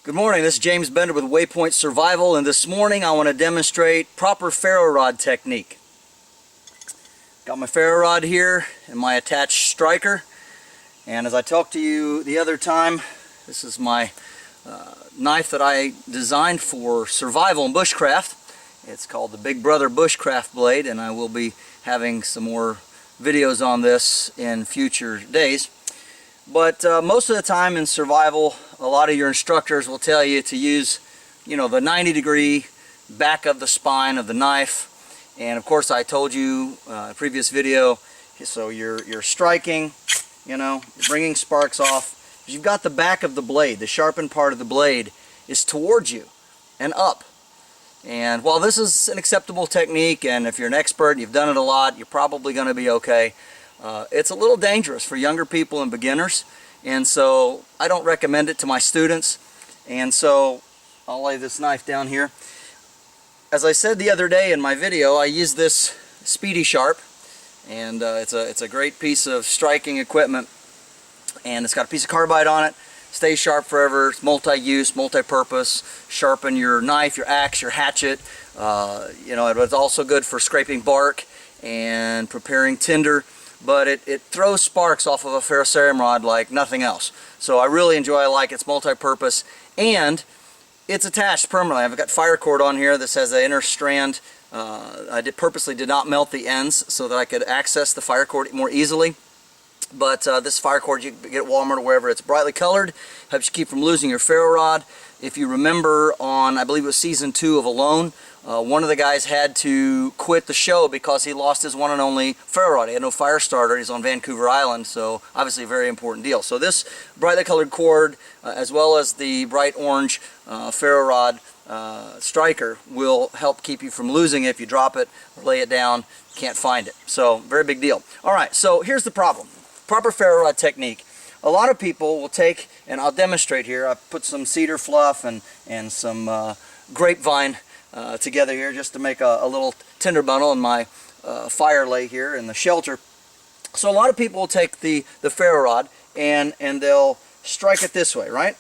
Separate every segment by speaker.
Speaker 1: Good morning, this is James Bender with Waypoint Survival, and this morning I want to demonstrate proper ferro rod technique. Got my ferro rod here and my attached striker, and as I talked to you the other time, this is my knife that I designed for survival and bushcraft. It's called the Big Brother Bushcraft Blade, and I will be having some more videos on this in future days. But most of the time in survival, a lot of your instructors will tell you to use, the 90-degree back of the spine of the knife. And of course, I told you in a previous video, so you're striking, you're bringing sparks off. You've got the back of the blade, the sharpened part of the blade is towards you and up. And while this is an acceptable technique, and if you're an expert and you've done it a lot, you're probably going to be okay. It's a little dangerous for younger people and beginners, and so I don't recommend it to my students. And so I'll lay this knife down here. As I said the other day in my video, I use this Speedy Sharp, and it's a great piece of striking equipment, and it's got a piece of carbide on it. Stays sharp forever. It's multi-use, multi-purpose. Sharpen your knife, your axe, your hatchet. It's also good for scraping bark and preparing tinder. But it throws sparks off of a ferrocerium rod like nothing else. So I really enjoy it. I like it's multi-purpose, and it's attached permanently. I've got fire cord on here that says the inner strand. I purposely did not melt the ends so that I could access the fire cord more easily. But this fire cord you can get at Walmart or wherever. It's brightly colored, helps you keep from losing your ferro rod. If you remember on, I believe it was season 2 of Alone, one of the guys had to quit the show because he lost his one and only ferro rod. He had no fire starter. He's on Vancouver Island, so obviously a very important deal. So this brightly colored cord, as well as the bright orange ferro rod striker, will help keep you from losing it. If you drop it or lay it down, you can't find it. So very big deal. All right, so here's the problem. Proper ferro rod technique. A lot of people will take, and I'll demonstrate here, I put some cedar fluff and some grapevine together here just to make a little tinder bundle in my fire lay here in the shelter. So a lot of people will take the ferro rod and they'll strike it this way, right?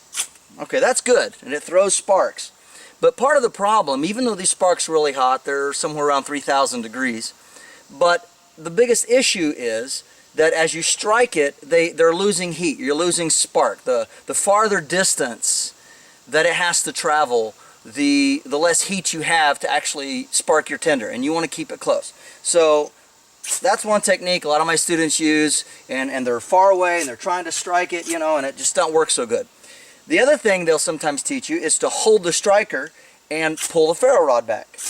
Speaker 1: Okay, that's good, and it throws sparks. But part of the problem, even though these sparks are really hot, they're somewhere around 3,000 degrees, but the biggest issue is that as you strike it, they're losing heat. You're losing spark. The farther distance that it has to travel, the less heat you have to actually spark your tinder, and you want to keep it close. So that's one technique a lot of my students use, and they're far away and they're trying to strike it, and it just don't work so good. The other thing they'll sometimes teach you is to hold the striker and pull the ferro rod back.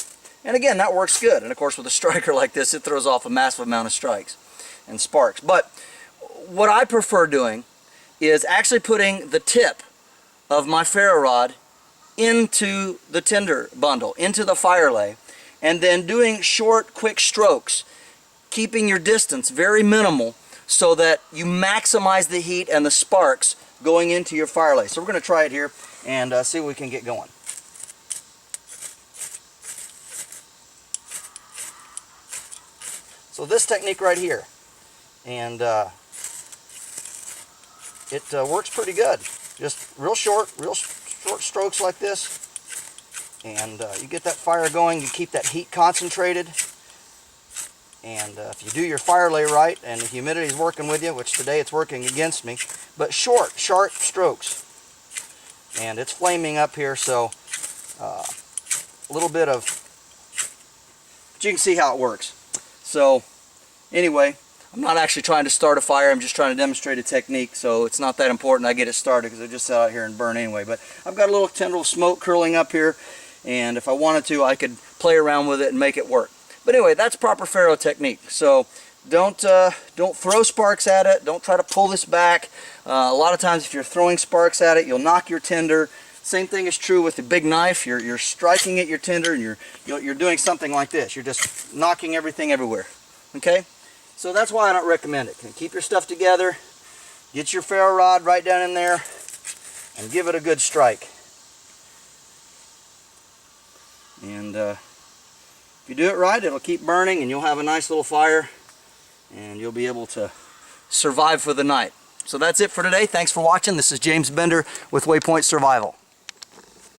Speaker 1: And again, that works good. And of course, with a striker like this, it throws off a massive amount of strikes and sparks. But what I prefer doing is actually putting the tip of my ferro rod into the tinder bundle, into the fire lay, and then doing short, quick strokes, keeping your distance very minimal so that you maximize the heat and the sparks going into your fire lay. So we're going to try it here and see what we can get going. So this technique right here, and it works pretty good. Just real short strokes like this, and you get that fire going. You keep that heat concentrated, and if you do your fire lay right, and the humidity is working with you, which today it's working against me, but short, sharp strokes, and it's flaming up here, so a little bit of, but you can see how it works. So anyway, I'm not actually trying to start a fire, I'm just trying to demonstrate a technique, so it's not that important I get it started because I just sit out here and burn anyway. But I've got a little tendril of smoke curling up here, and if I wanted to, I could play around with it and make it work. But anyway, that's proper ferro technique. So don't throw sparks at it, don't try to pull this back. A lot of times if you're throwing sparks at it, you'll knock your tinder. Same thing is true with the big knife. You're striking at your tinder, and you're doing something like this. You're just knocking everything everywhere. Okay? So that's why I don't recommend it. Keep your stuff together, get your ferro rod right down in there, and give it a good strike. And if you do it right, it'll keep burning, and you'll have a nice little fire, and you'll be able to survive for the night. So that's it for today. Thanks for watching. This is James Bender with Waypoint Survival.